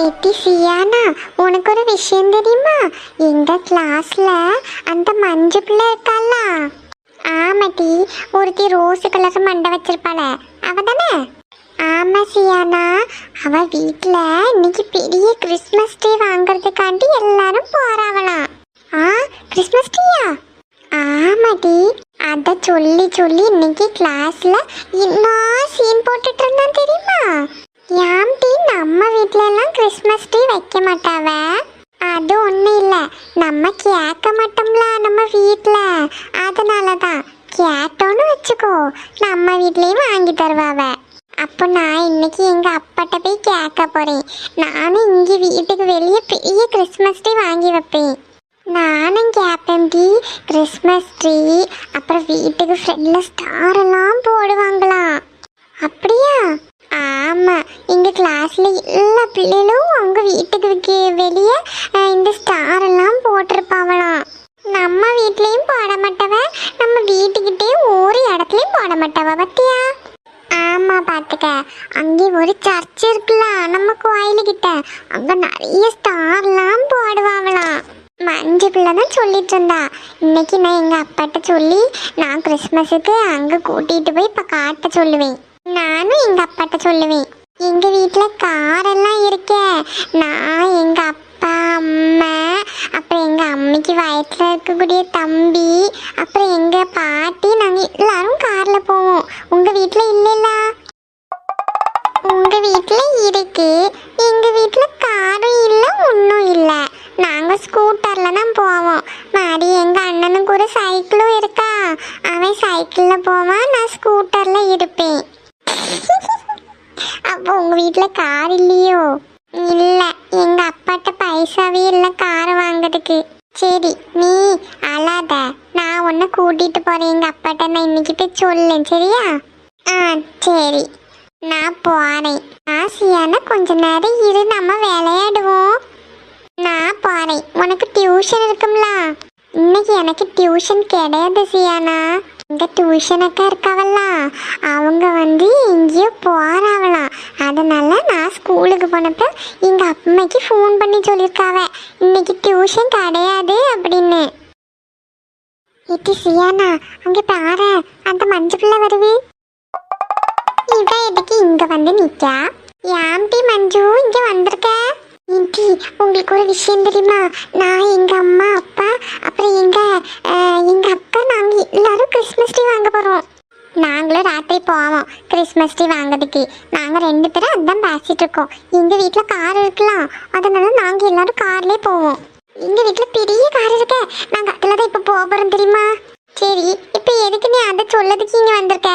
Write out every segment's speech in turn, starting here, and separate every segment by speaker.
Speaker 1: ஏட்டி சியானா, உனக்கு ஒரு விஷயம் தெரியுமா? எங்க கிளாஸ்ல அந்த மஞ்சு பிள்ளை இருக்கால. ஆமாட்டி, ஒருத்தி ரோஸ் கலர் மண்டை வச்சிருப்பாள, அவ தானே? ஆமா சியானா, அவ வீட்டுல இன்னைக்கு பெரிய கிறிஸ்மஸ் ட்ரீ வாங்குறதுக்காண்டி எல்லாரும் போறாவலாம். கிறிஸ்மஸ் ட்ரீயா? ஆமாடி, அத சொல்லி சொல்லி இன்னைக்கு கிளாஸ்ல இன்னும் சீன் போட்டுட்டு இருந்தான் தெரியுமா? யாம்டி, நம்ம வீட்ல எல்லாம் கிறிஸ்மஸ் ட்ரீ வைக்க மாட்டாவ. அது ஒன்றும் இல்லை, நம்ம கேட்க மாட்டோம்ல நம்ம வீட்டில், அதனாலதான் கேட்டோன்னு வச்சுக்கோ நம்ம வீட்லேயும் வாங்கி தருவாவ. அப்போ நான் இன்னைக்கு எங்கள் அப்பாட்ட போய் கேட்க போகிறேன். நானும் இங்கே வீட்டுக்கு வெளியே பெரிய கிறிஸ்மஸ் ட்ரீ வாங்கி வைப்பேன். நானும் கேட்பேன் டி, கிறிஸ்மஸ் ட்ரீ அப்புறம் வீட்டுக்கு ஃப்ரெண்டில் ஸ்டார் எல்லாம் போடுவாங்களாம். அப்படியா? ஆமாம், எங்கள் கிளாஸில் எல்லா பிள்ளைகளும் அவங்க வீட்டுக்கு வெளியே இந்த ஸ்டார் எல்லாம் போட்டிருப்பாங்களாம். நம்ம வீட்லேயும் போட மாட்டவ, நம்ம வீட்டுக்கிட்டே ஒரு இடத்துலையும் போட மாட்டவ பத்தியா? ஆமாம் பார்த்துக்க, அங்கே ஒரு சர்ச் இருக்குல்ல நம்ம கோயிலுக்கிட்ட, அங்கே நிறைய ஸ்டார்லாம் போடுவாங்களாம். மஞ்சு பிள்ளை தான் சொல்லிட்டு இருந்தா. இன்னைக்கு நான் எங்கள் அப்பாட்ட சொல்லி நான் கிறிஸ்மஸுக்கு அங்கே கூட்டிகிட்டு போய் இப்போ காட்ட சொல்லுவேன். நானும் எங்கள் அப்பாட்ட சொல்லுவேன். எங்கள் வீட்டில் காரெல்லாம் இருக்கே, நான் எங்கள் அப்பா அம்மா அப்புறம் எங்கள் அம்மைக்கு வயத்தில் இருக்கக்கூடிய தம்பி அப்புறம் எங்கள் பாட்டி, நாங்கள் எல்லாரும் காரில் போவோம். உங்கள் வீட்டில் இல்லைல்ல? உங்கள் வீட்டில் இருக்கு, எங்கள் வீட்டில் காரும் இல்லை ஒன்றும் இல்லை. நாங்கள் ஸ்கூட்டரில் தான் போவோம். மாதிரி எங்கள் அண்ணனுக்கு ஒரு சைக்கிளும் இருக்கா, அவன் சைக்கிளில் போவான், நான் ஸ்கூட்டரில் இருப்பேன். அப்போ உங்கள் வீட்டில் கார் இல்லையோ? இல்லை, எங்கள் அப்பாட்ட பைசாவே இல்லை காரை வாங்கிறதுக்கு. சரி நீ அழாத, நான் உன்னை கூட்டிகிட்டு போகிறேன் எங்கள் அப்பாட்ட. நான் இன்னைக்கு போய் சொல்லேன் சரியா? சரி நான் போகிறேன். ஆசியான கொஞ்ச நேரம் இரு, நம்ம விளையாடுவோம். நான் போகிறேன். உனக்கு டியூஷன் இருக்கும்ல? இன்னைக்கு எனக்கு டியூஷன் கிடையாது சியானா. இந்த டியூஷன் அக்கா இருக்காவல்ல, அவங்க எங்கேயோ போறாவலாம். அதனால நான் ஸ்கூலுக்கு போனப்ப எங்கள் அம்மைக்கு ஃபோன் பண்ணி சொல்லியிருக்காவ இன்னைக்கு டியூஷன் கிடையாது அப்படின்னு. இட்டி சியானா, அங்கே பாரு, அந்த மஞ்சு பிள்ளை வருது. இவன் எதுக்கு இங்கே நிற்கா? ஏம்டி மஞ்சு இங்கே வந்திருக்க? இன்டி, உங்களுக்கு ஒரு விஷயம் தெரியுமா? நான் எங்கள் அம்மா அப்பா அப்புறம் எங்கள் அக்கா நாங்கள் எல்லாரும் கிறிஸ்மஸ் ட்ரீ வாங்க போகிறோம். நாங்களும் ராத்திரி போவோம் கிறிஸ்மஸ் ட்ரீ வாங்கிறதுக்கு. நாங்கள் 2 பேரும் அதுதான் பேசிகிட்டு இருக்கோம். எங்கள் வீட்டில் கார் இருக்கலாம், அதனால நாங்கள் எல்லாரும் கார்லேயே போவோம். எங்கள் வீட்டில் பெரிய கார் இருக்க, நாங்கள் அதில் தான் இப்போ போக போகிறோம் தெரியுமா? சரி, இப்போ எதுக்கு நீ அதை சொல்லதுக்கு இங்கே வந்திருக்க?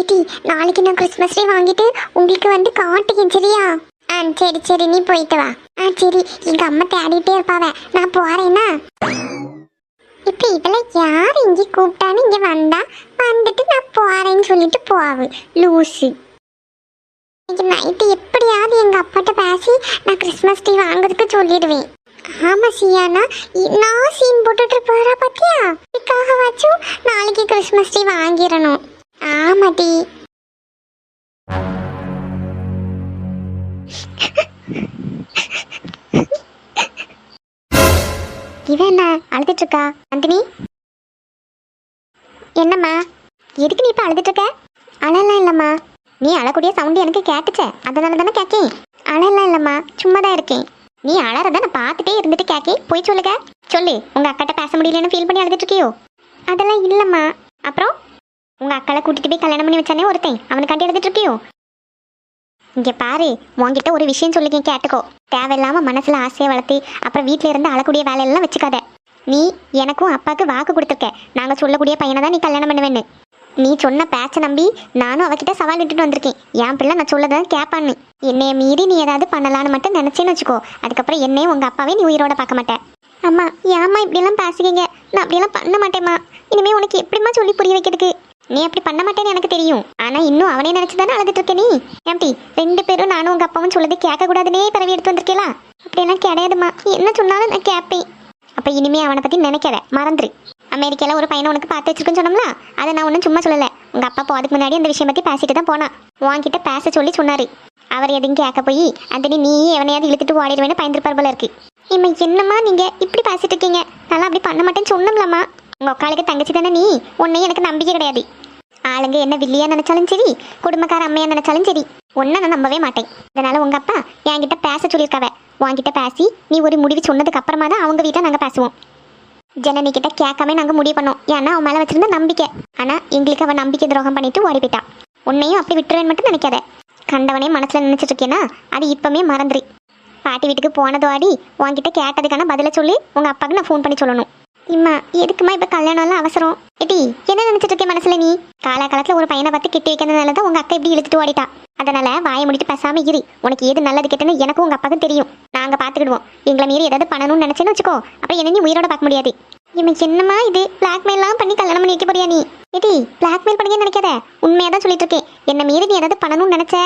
Speaker 1: இட்டி, நாளைக்கு நான் கிறிஸ்மஸ் ட்ரீ வாங்கிட்டு உங்களுக்கு காட்டுக்கேன் சரியா? சரி சரி, நீ போயிட்டு வா. சரி, எங்கள் அம்மா தேடிட்டே இருப்பாவ, நான் போகிறேன்னா. இப்போ இதெல்லாம் யார் இங்கே கூப்பிட்டான்னு இங்கே வந்துட்டு நான் போகிறேன்னு சொல்லிட்டு போவாவு லூஸு. இன்னைக்கு நைட்டு எப்படியாவது எங்கள் அப்பாட்ட பேசி நான் கிறிஸ்மஸ் ட்ரீ வாங்குறதுக்கு சொல்லிடுவேன். ஆமாம் சியானா, நான் சீன் போட்டுட்டு போகிறா பார்த்தியா? இதுக்காக வச்சும் நாளைக்கு கிறிஸ்மஸ் ட்ரீ வாங்கிடணும். ஆமாட்டி. இவன் என்ன அழுதுட்டு இருக்கா? நந்தினி, என்னம்மா, எதுக்கு நீ இப்போ அழுதுட்டு இருக்க? அழலாம் இல்லைம்மா, நீ அழக்கூடிய சவுண்டு எனக்கு கேட்டுச்சே, அதனால தானே கேட்கேன். அழலாம் இல்லைம்மா, சும்மா தான் இருக்கேன். நீ அழறத நான் பார்த்துட்டே இருந்துட்டு கேட்கேன். போய் சொல்லுங்க, சொல்லு. உங்கள் அக்காட்ட பேச முடியலன்னு ஃபீல் பண்ணி அழுதுட்டு இருக்கியோ? அதெல்லாம் இல்லைம்மா. அப்புறம் உங்கள் அக்காவை கூட்டிகிட்டு போய் கல்யாணம் பண்ணி வச்சானே ஒருத்தன், அவனுக்காண்டி எழுதிட்டு இருக்கியோ? இங்கே பாரு, உங்ககிட்ட ஒரு விஷயம் சொல்லிக்கேன் கேட்டுக்கோ. தேவையில்லாமல் மனசில் ஆசையை வளர்த்து அப்புறம் வீட்டில் இருந்து அழக்கூடிய வேலையெல்லாம் வச்சுக்காத. நீ எனக்கும் அப்பாவுக்கு வாக்கு கொடுத்துருக்க, நாங்கள் சொல்லக்கூடிய பையனை தான் நீ கல்யாணம் பண்ணுவேன்னு. நீ சொன்ன பேச்சை நம்பி நானும் அவகிட்ட சவால் விட்டுட்டு வந்திருக்கேன். என் பிள்ளை நான் சொல்லதான் கேட்பான்னு. என்னைய மீறி நீ ஏதாவது பண்ணலான்னு மட்டும் நினச்சேன்னு வச்சுக்கோ, அதுக்கப்புறம் என்னையும் உங்கள் அப்பாவே நீ உயிரோட பார்க்க மாட்டேன். அம்மா, ஏம்மா இப்படியெல்லாம் பேசுகிறீங்க? நான் அப்படியெல்லாம் பண்ண மாட்டேம்மா. இனிமேல் உனக்கு எப்படிம்மா சொல்லி புரிய வைக்கிறதுக்கு? நீ அப்படி பண்ண மாட்டேன்னு எனக்கு தெரியும், ஆனால் இன்னும் அவனே நினச்சி தானே அழுதுட்டு இருக்க நீ. ஏம்டி, 2 பேரும் நானும் உங்கள் அப்பாவும் சொல்லது கேட்கக்கூடாதுனே பிறவி எடுத்து வந்திருக்கேளா? அப்படியெல்லாம் கிடையாதுமா, என்ன சொன்னாலும் நான் கேட்பேன். அப்போ இனிமே அவனை பற்றி நினைக்காத, மறந்துரு. அமெரிக்காவில் ஒரு பையனை உனக்கு பார்த்து வச்சிருக்குன்னு சொன்னோம்ல, அதை நான் ஒன்றும் சும்மா சொல்லலை. உங்க அப்பா போறதுக்கு முன்னாடி அந்த விஷயம் பத்தி பேசிட்டு தான் போனான். உன்கிட்ட பேச சொல்லி சொன்னாரு. அவர் எதுவும் கேட்க போய் அந்த நீ எவனையாவது இழுத்துட்டு ஓடிடுவேன்னு பயந்துருப்பார் போல இருக்கு. இம்மா என்னம்மா நீங்க இப்படி பேசிட்டு இருக்கீங்க? நல்லா அப்படி பண்ண மாட்டேன்னு சொன்னோம்லம்மா. உங்க அக்காளுக்கு தங்கச்சி தானே நீ, உன்னையும் எனக்கு நம்பிக்கை கிடையாது. ஆளுங்க என்ன வில்லியா நினைச்சாலும் சரி, குடும்பக்கார அம்மையா நினைச்சாலும் சரி, ஒன்ன நான் நம்பவே மாட்டேன். இதனால உங்க அப்பா என்கிட்ட பேச சொல்லியிருக்காவ. உன்கிட்ட பேசி நீ ஒரு முடிவு சொன்னதுக்கு அப்புறமா தான் அவங்க வீட்டில் நாங்கள் பேசுவோம். ஜனனி கிட்ட கேட்காம நாங்கள் முடிவு பண்ணோம். ஏன்னா அவன் மேலே வச்சிருந்த நம்பிக்கை. ஆனால் எங்களுக்கு அவன் நம்பிக்கை துரோகம் பண்ணிட்டு ஓடி போயிட்டான். உன்னையும் அப்படி விட்டுருவேன் மட்டும் நினைக்காத. கண்டவனே மனசில் நினைச்சிட்டு இருக்கேன்னா அது இப்பவுமே மறந்துரு. பாட்டி வீட்டுக்கு போனதோடி உன்கிட்ட கேட்டதுக்கான பதில சொல்லி உங்க அப்பாவுக்கு நான் ஃபோன் பண்ணி சொல்லணும். இம்மா எதுக்குமா இப்ப கல்யாணம் எல்லாம் அவசரம்? எட்டி என்ன நினைச்சிட்டு இருக்கேன் மனசுல நீ? காலகாலத்துல ஒரு பையனை பார்த்து கிட்டி வைக்கிறதுனாலதான் உங்க அக்கா இப்படி இழுத்துட்டு ஓடிட்டா. அதனால வாயை முடிட்டு பேசாம இரு. உனக்கு எது நல்லது கெட்டன்னு எனக்கும் உங்க அப்பாவுக்கும் தெரியும். நாங்க பாத்துக்கிடுவோம். எங்களை மீறி ஏதாவது பண்ணணும்னு நினைச்சேன்னு வச்சுக்கோ, அப்புறம் என்ன நீ உயிரோட பார்க்க முடியாது. இம்மா என்னம்மா இது பிளாக்மெயில் எல்லாம் பண்ணி கல்யாணம் பண்ணி வைக்க போறியா நீ? எட்டி பிளாக்மெயில் பண்ணி நினைக்காத, உண்மையாதான் சொல்லிட்டு இருக்கேன். என்ன மீறி நீ ஏதாவது பண்ணணும்னு நினைச்ச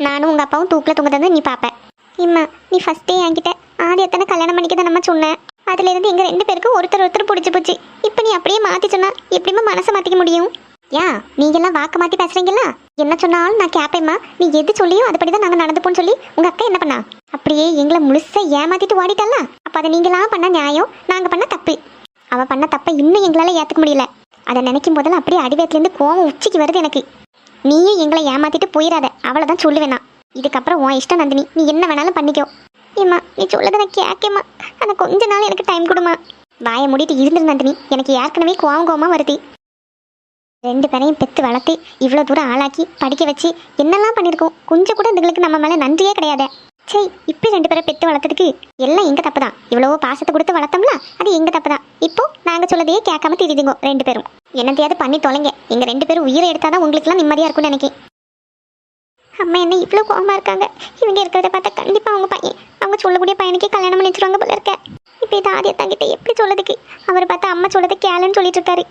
Speaker 1: நானும் உங்க அப்பாவும் தூக்கில தூங்குறது நீ பாப்ப. இம்மா நீ ஃபர்ஸ்டே என்கிட்ட ஆதி எத்தனை கல்யாணம் பண்ணிக்கதான் நம்ம சொன்னேன். அதுல இருந்து எங்க 2 பேருக்கும் ஒருத்தர் பிடிச்சி போச்சு. இப்ப நீ அப்படியே மாத்தி சொன்னா எப்படிமா மனசை மாத்திக்க முடியும்? ஏன் நீங்க எல்லாம் வாக்கு மாத்தி பேசுறீங்களா? என்ன சொன்னாலும் நான் கேப்பேம்மா. நீ எது சொல்லியோ அதுபடிதான் நாங்க நடந்துப்போன்னு சொல்லி உங்க அக்கா என்ன பண்ணா? அப்படியே எங்களை முழுசா ஏமாத்திட்டு ஓடிட்டல்ல. அப்ப அதை நீங்களாம் பண்ண நியாயம், நாங்க பண்ண தப்பு. அவ பண்ண தப்ப இன்னும் எங்களால ஏத்துக்க முடியல. அதை நினைக்கும் போதெல்லாம் அப்படியே அடிவேத்துல இருந்து கோவம் உச்சிக்கு வருது எனக்கு. நீயும் எங்களை ஏமாத்திட்டு போயிடாத, அவ்வளவுதான் சொல்லுவேனா. இதுக்கப்புறம் உன் இஷ்டம் நந்தினி, நீ என்ன வேணாலும் பண்ணிக்கோ. ஏம்மா நீ சொல்லதை நான் கேட்கேம்மா, ஆனால் கொஞ்ச நாள் எனக்கு டைம் கொடுமா. வாயை மூடிட்டு இருந்துரு நந்தினி, எனக்கு ஏற்கனவே கோவமா வருது. 2 பேரையும் பெற்று வளர்த்து இவ்வளோ தூரம் ஆளாக்கி படிக்க வச்சு என்னெல்லாம் பண்ணியிருக்கோம். கொஞ்சம் கூட இதுகளுக்கு நம்ம மேலே நன்றியே கிடையாது. சரி இப்படி 2 பேரை பெற்று வளர்த்ததுக்கு எல்லாம் எங்கள் தப்பு தான். இவ்வளவோ பாசத்தை கொடுத்து வளர்த்தோம்ல, அது எங்கள் தப்பு தான். இப்போ நாங்கள் சொல்லதையே கேட்காம தெரியுதுங்க 2 பேரும். என்னத்தையாவது பண்ணி தொலைங்க. எங்கள் 2 பேரும் உயிரை எடுத்தாதான் உங்களுக்குலாம் நிம்மதியாக இருக்கும்னு நினைக்கிறேன். அம்மா என்ன இவ்வளோ கோவமா இருக்காங்க? இவங்க இருக்கிறத பார்த்தா கண்டிப்பா அவங்க பையன், அவங்க சொல்லக்கூடிய பையனுக்கு கல்யாணம் பண்ணி வச்சிருவாங்க போல இருக்க. இப்போ இது ஆதியா தங்கிட்ட எப்படி சொல்லதுக்கு? அவர் பார்த்தா அம்மா சொல்லதை கேளுன்னு சொல்லிட்டு இருக்காரு.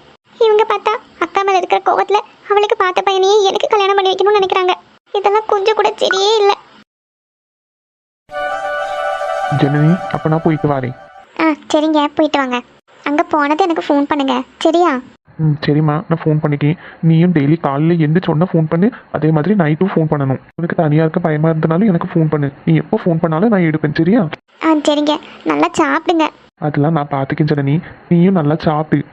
Speaker 1: இவங்க பார்த்தா அக்கா மேல இருக்கிற கோவத்துல அவளுக்கு பார்த்த பையனையே எனக்கு கல்யாணம் பண்ணி வைக்கணும்னு நினைக்கிறாங்க. இதெல்லாம் கொஞ்சம் கூட சரியே இல்லை.
Speaker 2: ஜனனி அப்ப நான் போயிட்டு வரேன்.
Speaker 1: சரிங்க போயிட்டு வாங்க. அங்க போனது எனக்கு ஃபோன் பண்ணுங்க சரியா?
Speaker 2: சரிம்மா நான் ஃபோன் பண்ணிட்டேன். நீயும் டெய்லி காலையில் எந்த சொன்ன ஃபோன் பண்ணு, அதே மாதிரி நைட்டும் ஃபோன் பண்ணணும். உனக்கு தனியாக இருக்க பயமாக இருந்தனாலும் எனக்கு ஃபோன் பண்ணு. நீ எப்போ ஃபோன் பண்ணாலும் நான் எடுப்பேன் சரியா?
Speaker 1: சரிங்க நல்லா சாப்பிடுங்க.
Speaker 2: அதெல்லாம் நான் பார்த்துக்கேன் ஜனனி, நீயும் நல்லா சாப்பிடு.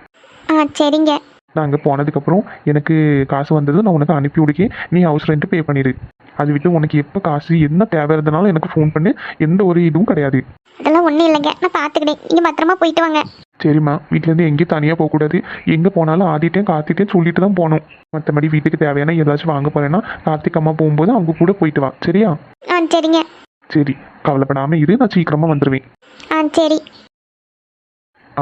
Speaker 1: சரிங்க.
Speaker 2: நான் அங்கே போனதுக்கப்புறம் எனக்கு காசு வந்தது நான் உனக்கு அனுப்பி விடுக்கேன். நீ ஹவுஸ் ரெண்ட் பே பண்ணிடு. அது விட்டு உனக்கு எப்போ காசு என்ன தேவை இருந்தனாலும் எனக்கு ஃபோன் பண்ணு. எந்த ஒரு இதுவும் கிடையாது.
Speaker 1: அதெல்லாம் ஒன்றும் இல்லைங்க, நான் பார்த்துக்கிட்டேன். நீங்கள் பத்திரமா போயிட்டு வாங்க.
Speaker 2: சரிம்மா, வீட்டிலேருந்து எங்கேயும் தனியாக போகக்கூடாது. எங்கே போனாலும் ஆதிட்டையும் கார்த்திட்டையும் சொல்லிட்டு தான் போகணும். மற்றபடி வீட்டுக்கு தேவையான ஏதாச்சும் வாங்க போறேன்னா கார்த்திக் அம்மா போகும்போது அவங்க கூட போயிட்டு வா சரியா?
Speaker 1: சரிங்க.
Speaker 2: சரி கவலைப்படாமல் இரு, நான் சீக்கிரமாக வந்துடுவேன்.
Speaker 1: சரி.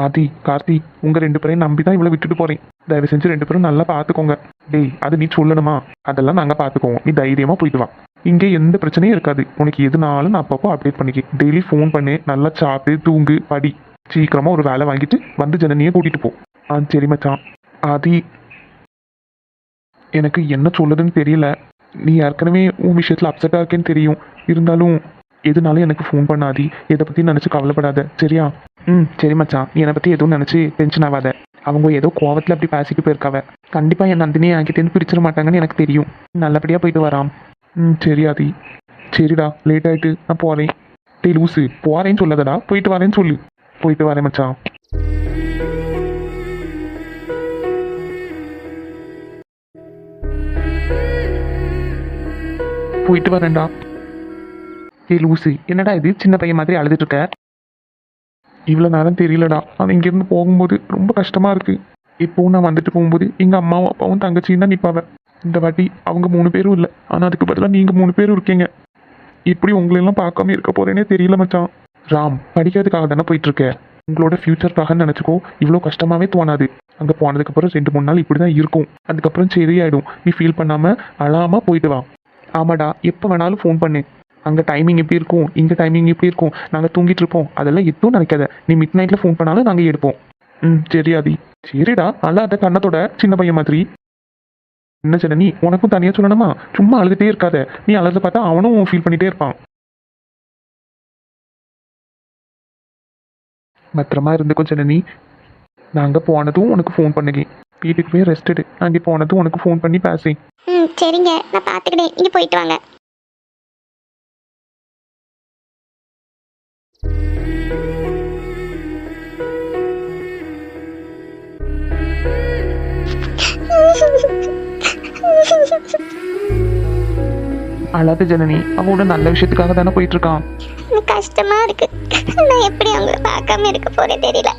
Speaker 2: ஆதி கார்த்தி உங்க 2 பேரையும் நம்பி தான் இவ்வளோ விட்டுட்டு போறேன். தயவு செஞ்சு 2 பேரும் நல்லா பார்த்துக்கோங்க. டேய் அது நீ சொல்லணுமா? அதெல்லாம் நாங்கள் பார்த்துக்குவோம். நீ தைரியமாக போயிட்டு வா. இங்கே எந்த பிரச்சனையும் இருக்காது. உனக்கு எதுனாலும் நான் அப்பப்போ அப்டேட் பண்ணிக்கேன். டெய்லி ஃபோன் பண்ணு, நல்லா சாப்பிட்டு தூங்கு படி. சீக்கிரமாக ஒரு வேலை வாங்கிட்டு வந்து ஜனனியை கூட்டிகிட்டு போ. சரி மச்சான். ஆதி எனக்கு என்ன சொல்லுதுன்னு தெரியல. நீ ஏற்கனவே உன் விஷயத்தில் அப்செட்டாக இருக்கேன்னு தெரியும். இருந்தாலும் எதுனாலும் எனக்கு ஃபோன் பண்ணாதி. இதை பற்றி நினச்சி கவலைப்படாத சரியா? சரி மச்சான், நீ என்னை பற்றி எதுவும் நினச்சி டென்ஷன் ஆகாத. அவங்க ஏதோ கோவத்தில் அப்படி பேசிட்டு போயிருக்காவ. கண்டிப்பாக என் நந்தினியை என்கிட்டேருந்து பிரிச்சிட மாட்டாங்கன்னு எனக்கு தெரியும். நல்லபடியாக போயிட்டு வராம். சரி ஆதி. சரிடா லேட் ஆகிட்டு நான் போகிறேன். டேய் லூசு, போகிறேன்னு சொல்லாதடா, போயிட்டு வரேன்னு சொல்லு. போயிட்டு வரேன் மச்சான். போயிட்டு வரேன்டா. ஏய் லூசு, என்னடா இது சின்ன பையன் மாதிரி அழுதுட்டு இருக்க? இவ்வளோ நேரம் தெரியலடா, ஆனால் இங்கேருந்து போகும்போது ரொம்ப கஷ்டமாக இருக்குது. இப்போவும் நான் வந்துட்டு போகும்போது எங்கள் அம்மாவும் அப்பாவும் தங்கச்சியும் தான் நிற்பாவ. இந்த வாட்டி அவங்க 3 பேரும் இல்லை, ஆனால் அதுக்கு பதிலாக நீங்கள் 3 பேரும் இருக்கீங்க. இப்படி உங்களெல்லாம் பார்க்காம இருக்க போகிறேனே தெரியல மச்சான். ராம் படிக்கிறதுக்காக தானே போயிட்டுருக்க. உங்களோட ஃப்யூச்சருக்காக நினச்சிக்கோ. இவ்வளோ கஷ்டமாகவே தோணாது. அங்கே போனதுக்கப்புறம் 2-3 நாள் இப்படி தான் இருக்கும். அதுக்கப்புறம் சரியாயிடும். நீ ஃபீல் பண்ணாமல் அழாமல் போயிட்டு வா. ஆமாடா, எப்போ வேணாலும் ஃபோன் பண்ணு. அங்கே டைமிங் எப்படி இருக்கும், இங்கே டைமிங் எப்படி இருக்கும், நாங்கள் தூங்கிட்டு இருப்போம். அதெல்லாம் எதுவும் நினைக்காத. நீ மிட் நைட்டில் ஃபோன் பண்ணாலும் நாங்கள் எடுப்போம். சரி ஆதி. சரிடா அல்லாத கண்ணத்தோட சின்ன பையன் மாதிரி. என்ன ஜனனி, உனக்கும் தனியாக சொல்லணுமா? சும்மா அழுதுகிட்டே இருக்காத. நீ அழுத பார்த்தா அவனும் ஃபீல் பண்ணிகிட்டே இருப்பான். பத்திரமா இருந்துக்கோ ஜனனி. நாங்கள் போனதும் உனக்கு ஃபோன் பண்ணுங்க. வீட்டுக்கு போய் ரெஸ்ட் எடு. அங்கே போனதும் உனக்கு ஃபோன் பண்ணி பேசேன்.
Speaker 1: ம் சரிங்க, நான் பார்த்துக்கிட்டேன். நீங்கள் போயிட்டு வாங்க.
Speaker 2: அழாத ஜனனி, அவனோட நல்ல விஷயத்துக்காக தானே போயிட்டு இருக்கான்.
Speaker 1: எனக்கு கஷ்டமா இருக்கு. நான் எப்படி அவங்கள பார்க்காம இருக்க போறேன் தெரியல.